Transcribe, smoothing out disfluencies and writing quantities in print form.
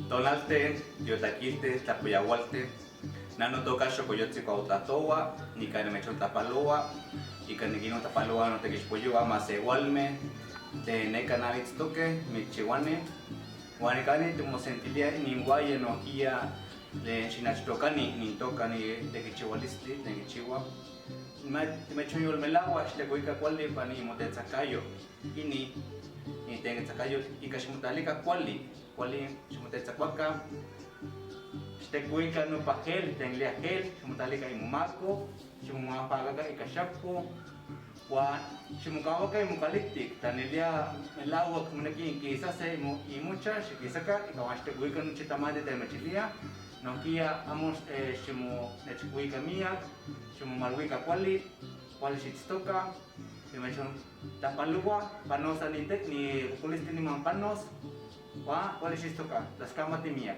Tonalte, yotaquilte, tlapoyahualte, nano toca xocoyotzi cuautlatoa, nica nemechon tapaloa, ica nequino tapaloa no tequixpoyoa más igualme, te neca navitztoque, michihuane, huanicani te mosentilia ni guaye no guía de xinachtocani, ni toca ni tequichihualisti, tequichihua. Me echo yo el melagua, te cuica cuali pani motetzacayo, y ni tengetzacayo, y cachimutalica cuali ximutetzacuaca, te cuica no pajel, tenglia gel, ximutalica imumaco, ximumapagaca y cachapo, Juan, ximucahuaca y mucaliptic, tanilia el agua como aquí, quizás y muchas, quizás y como este cuica no chitamate de mechilia, no guía amos ximu nechicuica mía, ximu malhuica cuali xitztoca, y me echon tapalua, panos ni culisti ni mampanos, cuali xitztoca, las camas de mía.